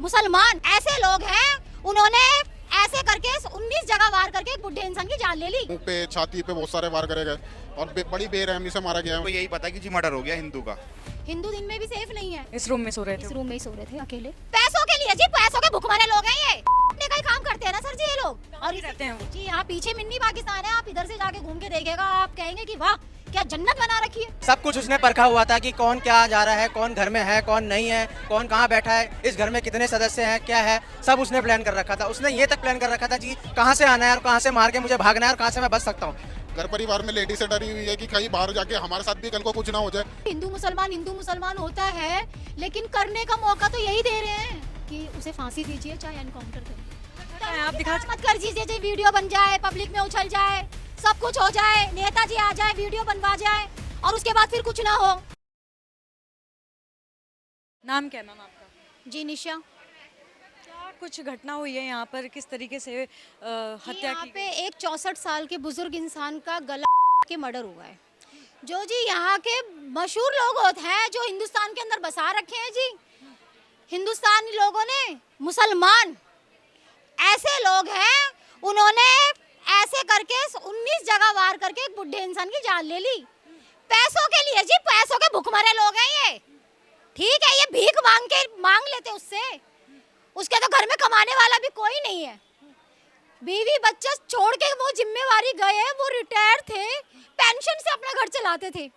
मुसलमान ऐसे लोग हैं, उन्होंने ऐसे करके 19 जगह वार करके एक बुढ़े इंसान की जान ले ली। मुंह पे, छाती पे बहुत सारे वार करे गए और बड़ी बेरहमी से मारा गया है। तो यही पता कि जी मर्डर हो गया हिंदू का। हिंदू दिन में भी सेफ नहीं है। इस रूम में सो रहे थे। इस रूम में ही सो रहे थे अकेले, पैसों के लिए जी, पैसों के भुखमरे लोग हैं ये। अपने का ही काम करते हैं ना सर जी ये लोग। और रहते हैं वो? जी यहाँ पीछे मिनी पाकिस्तान है, आप इधर से जाके घूम के देखिएगा, आप कहेंगे कि वाह क्या जन्नत बना रखी है। सब कुछ उसने परखा हुआ था कि कौन क्या जा रहा है, कौन घर में है, कौन नहीं है, कौन कहाँ बैठा है, इस घर में कितने सदस्य हैं, क्या है, सब उसने प्लान कर रखा था। उसने ये तक प्लान कर रखा था जी कहाँ से आना है और कहाँ से मार के मुझे भागना है और कहाँ से मैं बच सकता हूँ। घर परिवार में लेडी से डरी हुई है कि कहीं बाहर जाके हमारे साथ भी कल को कुछ ना हो जाए। हिंदू मुसलमान होता है, लेकिन करने का मौका तो यही दे रहे हैं कि उसे फांसी दीजिए चाहे एनकाउंटर करिए। आप दिखा मत कर दीजिए जी, वीडियो बन जाए, पब्लिक में उछल जाए, सब कुछ हो जाए, नेताजी आ जाए, वीडियो बनवा जाए और उसके बाद फिर कुछ ना हो। नाम क्या है मैम आपका? जी निशा। क्या कुछ घटना हुई है यहाँ पर, किस तरीके से हत्या यहाँ की पे एक 64 साल के बुजुर्ग इंसान का गला के मर्डर हुआ है। जो जी यहाँ के मशहूर लोग होते हैं, जो हिंदुस्तान के अंदर बसा रखे हैं जी, हिंदुस्तानी लोगों ने, मुसलमान ऐसे लोग हैं, उन्होंने ऐसे करके 19 जगह वार करके एक बुढ़े इंसान की जान ले ली। पैसों के लिए जी, पैसों के भुखमरे लोग हैं ये। ठीक है, ये भीख मांग लेते उससे, उसके तो घर में कमाने वाला भी कोई नहीं है। बीवी बच्चा छोड़ के वो जिम्मेवारी गए, वो रिटायर थे, पेंशन से अपना घर चलाते थे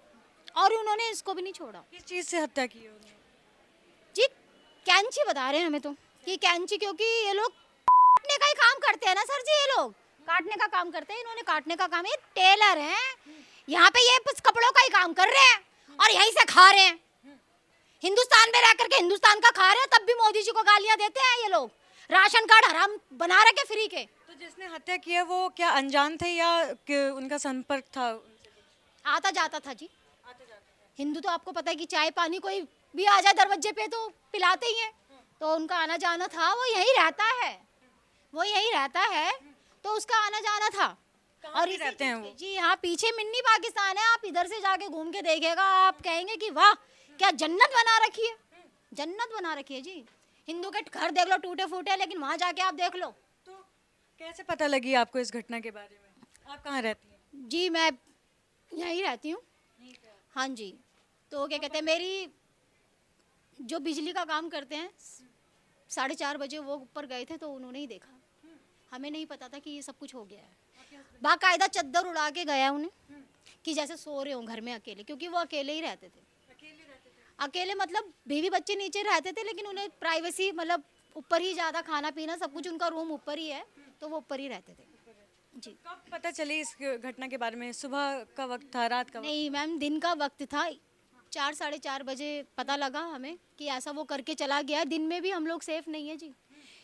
और उन्होंने इसको भी नहीं छोड़ा। किस चीज़ से हत्या की है उन्होंने? जी कैंची बता रहे हैं हमें तो कि कैंची, क्योंकि ये लोग काटने का ही काम करते हैं ना सर जी, ये लोग काटने का काम करते हैं, इन्होंने काटने का काम, ये टेलर हैं यहाँ पे, ये बस कपड़ों का ही काम कर रहे हैं और यहीं से खा रहे हैं। हिंदुस्तान में रह करके हिंदुस्तान का खा रहे हैं, तब भी मोदी जी को गालियां देते हैं ये लोग। राशन कार्ड हराम बना रखे फ्री के। तो जिसने हत्या की है वो क्या अनजान थे या उनका संपर्क था? आता जाता था जी। हिंदू तो आपको पता है कि चाय पानी कोई भी आ जाए दरवाजे पे तो पिलाते ही हैं, तो उनका आना जाना था, वो यहीं रहता है, तो उसका आना जाना था। और इसी रहते हैं वो? जी यहाँ पीछे मिनी पाकिस्तान है, आप इधर से जाके घूम के देखिएगा, आप कहेंगे कि वाह क्या जन्नत बना रखी है, जन्नत बना रखी है जी। हिंदू के घर देख लो टूटे फूटे, लेकिन वहाँ जाके आप देख लो। तो कैसे पता लगी आपको इस घटना के बारे में? आप कहाँ रहती हैं? जी मैं यहीं रहती हूँ। हाँ जी, तो क्या कहते हैं, मेरी जो बिजली का काम करते हैं, 4:30 बजे वो ऊपर गए थे, तो उन्होंने ही देखा। हमें नहीं पता था कि ये सब कुछ हो गया है। बाकायदा चद्दर उड़ा के गया उन्हें कि जैसे सो रहे हो घर में अकेले, क्योंकि वो अकेले ही रहते थे। अकेले मतलब बीवी बच्चे नीचे रहते थे, लेकिन उन्हें प्राइवेसी, मतलब ऊपर ही ज़्यादा खाना पीना सब कुछ, उनका रूम ऊपर ही है, तो वो ऊपर ही रहते थे जी। कब पता चली इस घटना के बारे में? सुबह का वक्त था, रात का वक्त? नहीं मैम, दिन का वक्त था, 4 साढ़े 4 बजे पता लगा हमें कि ऐसा वो करके चला गया। दिन में भी हम लोग सेफ नहीं है जी,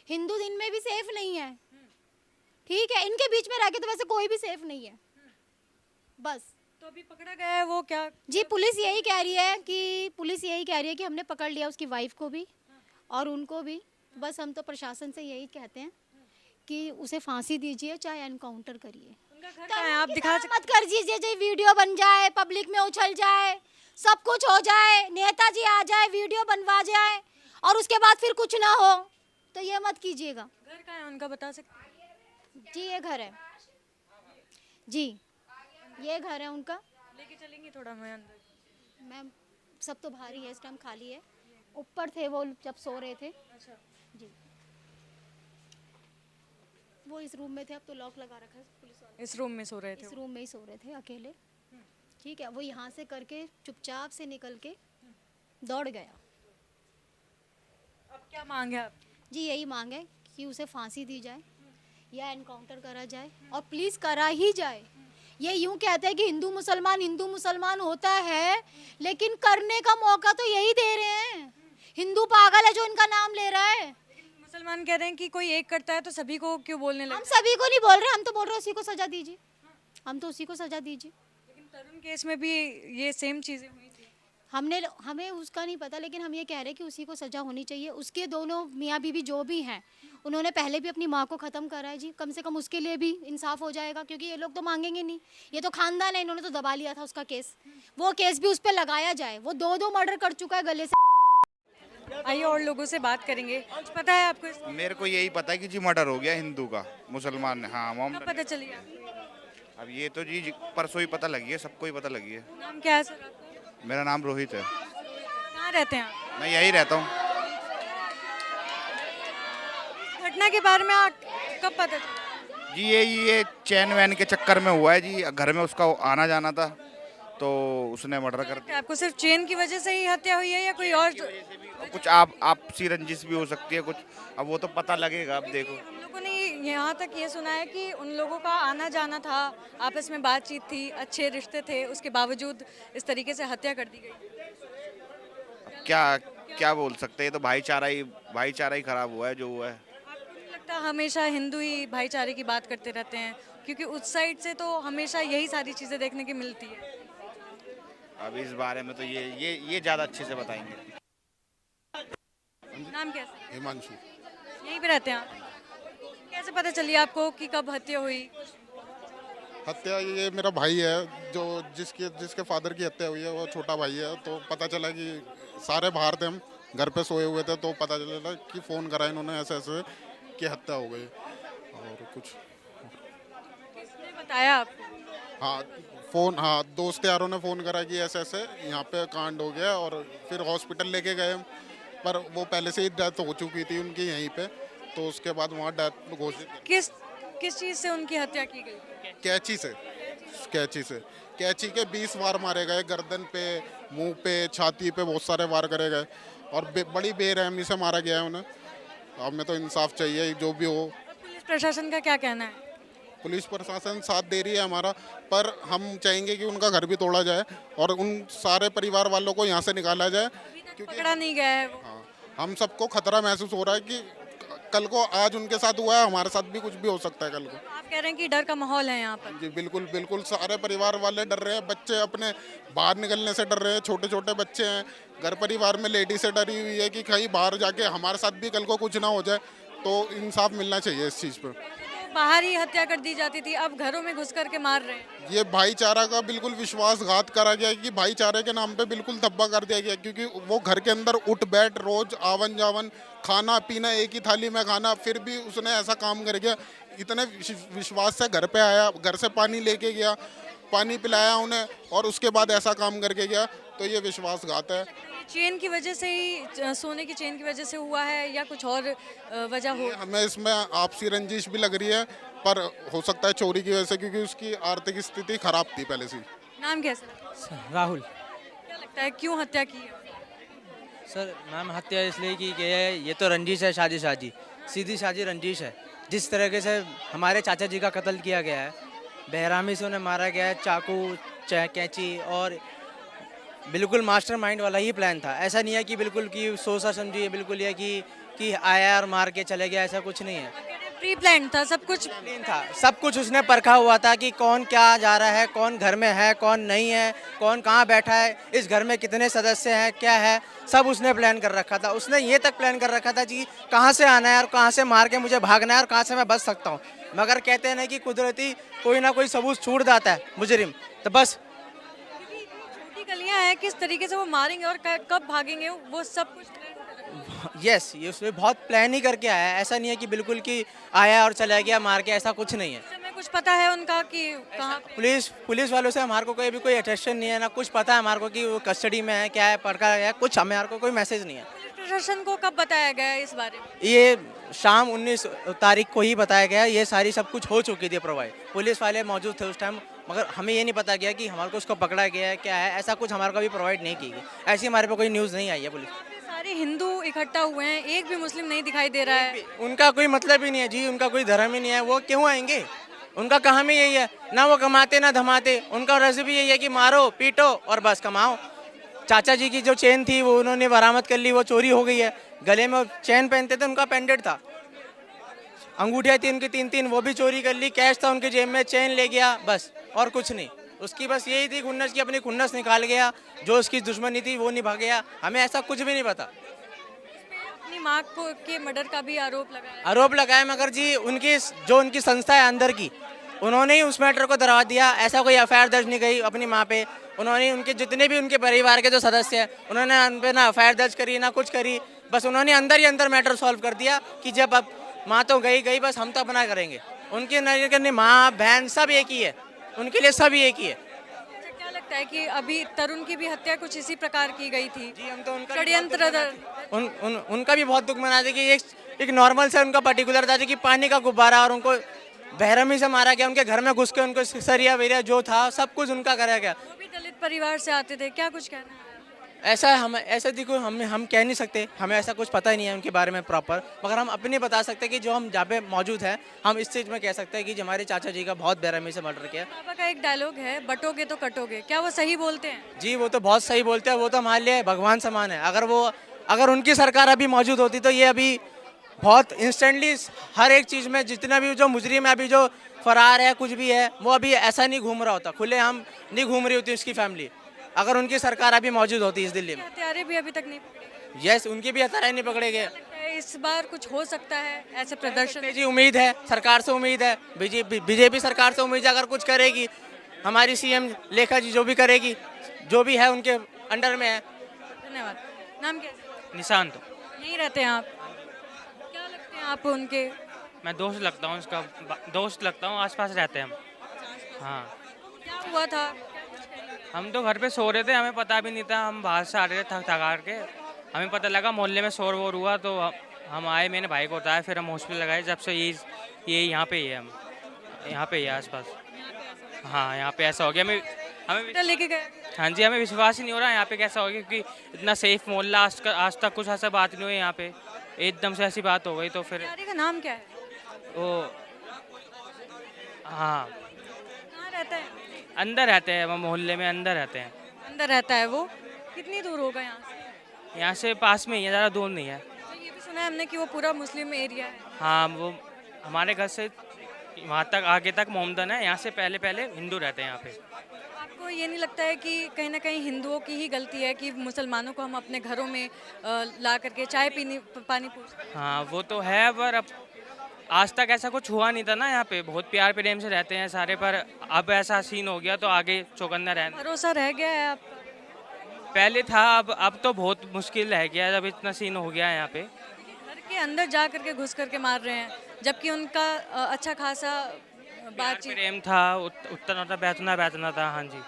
हिंदू दिन में भी सेफ नहीं है। ठीक है, इनके बीच में रह के तो वैसे कोई भी सेफ नहीं है बस। तो अभी पकड़ा गया है वो क्या? जी पुलिस यही कह रही है कि हमने पकड़ लिया उसकी वाइफ को भी और उनको भी। बस हम तो प्रशासन से यही कहते हैं कि उसे फांसी दीजिए चाहे एनकाउंटर करिए। उनका घर कहाँ है? आप दिखा सकते? मत कर दीजिए जी, वीडियो बन जाए, पब्लिक में उछल जाए, सब कुछ हो जाए, नेताजी आ जाए, वीडियो बनवा जाए और उसके बाद फिर कुछ ना हो, तो ये मत कीजिएगा। घर कहाँ है उनका, बता सकते हैं? जी ये घर है जी, ये घर है उनका। लेके चलेंगे थोड़ा मैं अंदर? मैम सब तो भारी है, इस टाइम खाली है, ऊपर थे वो जब सो रहे थे अच्छा। जी, वो इस रूम में थे, अब तो लॉक लगा रखा है पुलिस वाले। इस रूम में सो रहे थे इस वो? रूम में ही सो रहे थे अकेले। ठीक है, वो यहाँ से करके चुपचाप से निकल के दौड़ गया। अब क्या मांग है आप? जी यही मांग है कि उसे फांसी दी जाए या एनकाउंटर करा जाए, और प्लीज़ करा ही जाए। ये यूं कहते हैं कि हिंदू मुसलमान होता है, लेकिन करने का मौका तो यही दे रहे हैं। हिंदू पागल है जो इनका नाम ले रहा है। मुसलमान कह रहे हैं कि कोई एक करता है तो सभी को क्यों बोलने हम लगे? सभी को नहीं बोल रहे, हम तो बोल रहे हैं उसी को सजा दीजिए, हम तो उसी को सजा दीजिए। लेकिन तरुण केस में भी ये सेम चीजें हुई थी। हमें उसका नहीं पता, लेकिन हम ये कह रहे हैं कि उसी को सजा होनी चाहिए। उसके दोनों मियाँ बीवी जो भी हैं, उन्होंने पहले भी अपनी माँ को ख़त्म करा है जी, कम से कम उसके लिए भी इंसाफ हो जाएगा, क्योंकि ये लोग तो मांगेंगे नहीं, ये तो खानदान है, इन्होंने तो दबा लिया था उसका केस, वो केस भी उस पर लगाया जाए। वो 2 मर्डर कर चुका है गले से। आइए और लोगों से बात करेंगे। कुछ पता है आपको मेरे को यही पता है कि जी मर्डर हो गया हिंदू का, मुसलमान ने, हाँ कब मोहम्मद। पता चली आपको? अब ये तो जी परसों ही पता लगी है, सबको ही पता लगी है। नाम क्या है सर आपका? मेरा नाम रोहित है, कहाँ रहते हैं आप? मैं यही रहता हूँ। घटना के बारे में कब पता चला? जी ये चैन वैन के चक्कर में हुआ है जी, घर में उसका आना जाना था तो उसने मर्डर कर दिया। आपको सिर्फ चेन की वजह से ही हत्या हुई है या कोई और? कुछ आपसी रंजिश भी हो सकती है कुछ, अब वो तो पता लगेगा, अब देखो। हम लोगों ने यहाँ तक ये सुना है कि उन लोगों का आना जाना था, आपस में बातचीत थी, अच्छे रिश्ते थे, उसके बावजूद इस तरीके से हत्या कर दी गई। क्या क्या बोल सकते हैं, ये तो भाईचारा ही खराब हुआ है जो हुआ है। आपको नहीं लगता हमेशा हिंदू ही भाईचारे की बात करते रहते हैं? क्योंकि उस साइड से तो हमेशा यही सारी चीज़ें देखने की मिलती है। अब इस बारे में तो ये ज़्यादा अच्छे से बताएंगे। नाम कैसे? हिमांशु। यहीं पे रहते हैं आप? कैसे पता चली आपको कि कब हत्या हुई? हत्या ये मेरा भाई है, जो जिसके फादर की हत्या हुई है, वो छोटा भाई है। तो पता चला कि सारे बाहर थे, हम घर पे सोए हुए थे, तो पता चला कि फ़ोन करा इन्होंने ऐसे ऐसे कि हत्या हो गई। और कुछ किसने बताया आपको? हाँ दोस्त यारों ने फ़ोन करा कि ऐसे ऐसे यहाँ पे कांड हो गया, और फिर हॉस्पिटल लेके गए, पर वो पहले से ही डेथ हो चुकी थी उनकी यहीं पे। तो उसके बाद वहाँ डेथ घोषित। किस चीज़ से उनकी हत्या की गई? कैंची के 20 वार मारे गए, गर्दन पे, मुंह पे, छाती पे बहुत सारे वार करे गए, और बड़ी बेरहमी से मारा गया है उन्हें। हमें तो इंसाफ चाहिए, जो भी हो। पुलिस प्रशासन का क्या कहना है? पुलिस प्रशासन साथ दे रही है हमारा, पर हम चाहेंगे कि उनका घर भी तोड़ा जाए और उन सारे परिवार वालों को यहाँ से निकाला जाए, क्योंकि पकड़ा नहीं गया है वो। हम सबको खतरा महसूस हो रहा है कि कल को आज उनके साथ हुआ है, हमारे साथ भी कुछ भी हो सकता है कल को। आप कह रहे हैं कि डर का माहौल है यहाँ पर? जी बिल्कुल बिल्कुल, सारे परिवार वाले डर रहे हैं, बच्चे अपने बाहर निकलने से डर रहे हैं, छोटे छोटे बच्चे हैं, घर परिवार में लेडी से डरी हुई है कि कहीं बाहर जाके हमारे साथ भी कल को कुछ ना हो जाए। तो इंसाफ मिलना चाहिए इस चीज़ पर। बाहर ही हत्या कर दी जाती थी, अब घरों में घुस करके मार रहे हैं। ये भाईचारा का बिल्कुल विश्वासघात करा गया है, कि भाईचारे के नाम पे बिल्कुल धब्बा कर दिया गया, क्योंकि वो घर के अंदर उठ बैठ रोज आवन जावन, खाना पीना एक ही थाली में खाना, फिर भी उसने ऐसा काम कर गया। इतने विश्वास से घर पे आया, घर से पानी लेके गया, पानी पिलाया उन्हें, और उसके बाद ऐसा काम करके गया। तो ये विश्वासघात है। चेन की वजह से ही, सोने की चेन की वजह से हुआ है या कुछ और वजह हो? हमें इसमें आपसी रंजिश भी लग रही है, पर हो सकता है चोरी की वजह से, क्योंकि उसकी आर्थिक स्थिति खराब थी पहले से। नाम कैसा? राहुल। क्या लगता है क्यों हत्या की है? सर मैम, हत्या इसलिए की गई है, ये तो रंजिश है, शादी सीधी शादी रंजिश है। जिस तरीके से हमारे चाचा जी का कत्ल किया गया है, बेरहमी से उन्हें मारा गया है, चाकू कैंची, और बिल्कुल मास्टरमाइंड वाला ही प्लान था। ऐसा नहीं है कि बिल्कुल कि सोचा समझी, बिल्कुल ये कि आया और मार के चले गया, ऐसा कुछ नहीं है। प्री प्लान था सब कुछ? प्लान था, सब कुछ उसने परखा हुआ था कि कौन क्या जा रहा है, कौन घर में है, कौन नहीं है, कौन कहाँ बैठा है, इस घर में कितने सदस्य हैं, क्या है, सब उसने प्लान कर रखा था। उसने ये तक प्लान कर रखा था कि कहाँ से आना है और कहाँ से मार के मुझे भागना है और कहाँ से मैं बच सकता हूँ। मगर कहते हैं ना कि कुदरती कोई ना कोई सबूत छूट जाता है मुजरिम, तो बस छोटी गलियां हैं, किस तरीके से वो मारेंगे और कब भागेंगे, वो सब कुछ यस, ये उसने बहुत प्लान ही करके आया है। ऐसा नहीं है कि बिल्कुल कि आया और चला गया मार के, ऐसा कुछ नहीं है। समय कुछ पता है उनका कि कहाँ पे? पुलिस वालों से हमारे को कोई अटेंशन नहीं है, ना कुछ पता है हमारे को कि वो कस्टडी में है, क्या है, पकड़ा गया है, कुछ हमारे को कोई मैसेज नहीं है। पुलिस प्रशासन को कब बताया गया है इस बारे में? ये शाम 19 तारीख को ही बताया गया, ये सारी सब कुछ हो चुकी थी प्रोवाइड, पुलिस वाले मौजूद थे उस टाइम, मगर हमें ये नहीं पता गया कि हमारे को उसको पकड़ा गया है, क्या है, ऐसा कुछ हमारे को भी प्रोवाइड नहीं की गई। ऐसी हमारे पे कोई न्यूज़ नहीं आई है। पुलिस सारे हिंदू इकट्ठा हुए हैं, एक भी मुस्लिम नहीं दिखाई दे रहा है। उनका कोई मतलब ही नहीं है जी, उनका कोई धर्म ही नहीं है, वो क्यों आएंगे? उनका काम ही यही है, ना वो कमाते ना धमाते, उनका रेसिपी यही है कि मारो पीटो और बस कमाओ। चाचा जी की जो चेन थी वो उन्होंने बरामद कर ली, वो चोरी हो गई है। गले में चेन पहनते थे, उनका पेंडेंट था, अंगूठियाँ थी उनकी 3-3, वो भी चोरी कर ली। कैश था उनके जेब में, चेन ले गया, बस और कुछ नहीं। उसकी बस यही थी खुन्नस की, अपनी खुन्नस निकाल गया, जो उसकी दुश्मनी थी वो निभा गया। हमें ऐसा कुछ भी नहीं पता। अपनी माँ को के मर्डर का भी आरोप लगाया, मगर जी उनकी संस्था है अंदर की, उन्होंने ही उस मैटर को दरवा दिया। ऐसा कोई एफआईआर दर्ज नहीं गई अपनी माँ पे। उन्होंने उनके जितने भी उनके परिवार के जो सदस्य हैं, उन्होंने उन पे ना एफआईआर दर्ज करी, ना कुछ करी। बस उन्होंने अंदर ही अंदर मैटर सॉल्व कर दिया कि जब अब माँ तो गई गई, बस हम तो अपना करेंगे। उनके नजर में माँ बहन सब एक ही है, उनके लिए सब एक ही है। अच्छा, क्या लगता है कि अभी तरुण की भी हत्या कुछ इसी प्रकार की गई थी? जी, हम तो उनका षड्यंत्र उनका भी बहुत दुख मनाते कि एक नॉर्मल से उनका पर्टिकुलर था कि पानी का गुब्बारा, और उनको बेरहमी से मारा गया, उनके घर में घुस के उनको सरिया वेरिया जो था सब कुछ उनका कराया गया। वो भी दलित परिवार से आते थे, क्या कुछ कहना है? ऐसा हम ऐसा देखो हम कह नहीं सकते, हमें ऐसा कुछ पता ही नहीं है उनके बारे में प्रॉपर, मगर हम अपनी बता सकते हैं कि जो हम जहाँ पे मौजूद हैं हम इस चीज़ में कह सकते हैं कि हमारे चाचा जी का बहुत बेरहमी से मर्डर किया। पापा का एक डायलॉग है, बटोगे तो कटोगे, क्या वो सही बोलते हैं? जी, वो तो बहुत सही बोलते हैं, वो तो हमारे लिए भगवान समान है। अगर उनकी सरकार अभी मौजूद होती तो ये अभी बहुत इंस्टेंटली हर एक चीज़ में जितना भी जो मुजरिम है अभी जो फरार है कुछ भी है, वो अभी ऐसा नहीं घूम रहा होता, खुलेआम नहीं घूम रही होती उसकी फैमिली, अगर उनकी सरकार अभी मौजूद होती इस दिल्ली में। हत्यारे भी अभी तक नहीं पकड़े गए। यस, उनकी भी हत्यारे नहीं पकड़े गए। लगता है इस बार कुछ हो सकता है ऐसे प्रदर्शन? जी, उम्मीद है, सरकार से उम्मीद है, बीजेपी सरकार से उम्मीद है अगर कुछ करेगी, हमारी सीएम लेखा जी जो भी करेगी, जो भी है उनके अंडर में है। धन्यवाद। नाम क्या है? निशांत। यहीं रहते हैं आप? क्या लगते हैं आप उनके? मैं दोस्त लगता हूँ उसका, दोस्त लगता हूँ, आसपास रहते हैं हम। हाँ, क्या हुआ था? हम तो घर पे सो रहे थे, हमें पता भी नहीं था, हम बाहर से आ रहे थे थक थका के, हमें पता लगा मोहल्ले में शोर वोर हुआ तो हम आए, मैंने भाई को बताया, फिर हम हॉस्पिटल लगाए, जब से ये यहाँ पे ही है, हम यहाँ पे ही है आसपास। हाँ, यहाँ पे ऐसा हो गया, हमें हॉस्पिटल लेके गए? हाँ जी, हमें विश्वास ही नहीं हो रहा यहाँ पे कैसा हो गया, क्योंकि इतना सेफ मोहल्ला, आज तक कुछ ऐसा बात नहीं हुई यहाँ पे, एकदम से ऐसी बात हो गई तो फिर हत्यारे का नाम क्या है? वो, हाँ, कहाँ रहता है? अंदर रहते हैं, वो मोहल्ले में अंदर रहते हैं। अंदर रहता है वो? कितनी दूर होगा यहाँ से? यहाँ से पास में ही है, ज़्यादा दूर नहीं है। तो ये भी सुना है हमने कि वो पूरा मुस्लिम एरिया है। हाँ, वो हमारे घर से वहाँ तक आगे तक मोमदन है, यहाँ से पहले पहले हिंदू रहते हैं यहाँ पे। आपको ये नहीं लगता है कि कहीं ना कहीं हिंदुओं की ही गलती है कि मुसलमानों को हम अपने घरों में ला करके चाय पीनी पानी पूछ? हाँ, वो तो है, पर अब आज तक ऐसा कुछ हुआ नहीं था ना, यहाँ पे बहुत प्यार प्रेम से रहते हैं सारे, पर अब ऐसा सीन हो गया तो आगे चौकन्ना रहना। भरोसा रह गया है आपका? पहले था, अब तो बहुत मुश्किल रह गया है, जब इतना सीन हो गया है यहाँ पे। घर के अंदर जा करके घुस करके मार रहे हैं, जबकि उनका अच्छा खासा प्यार बातचीत। प्रेम था, उतना बैठना था, हाँ जी।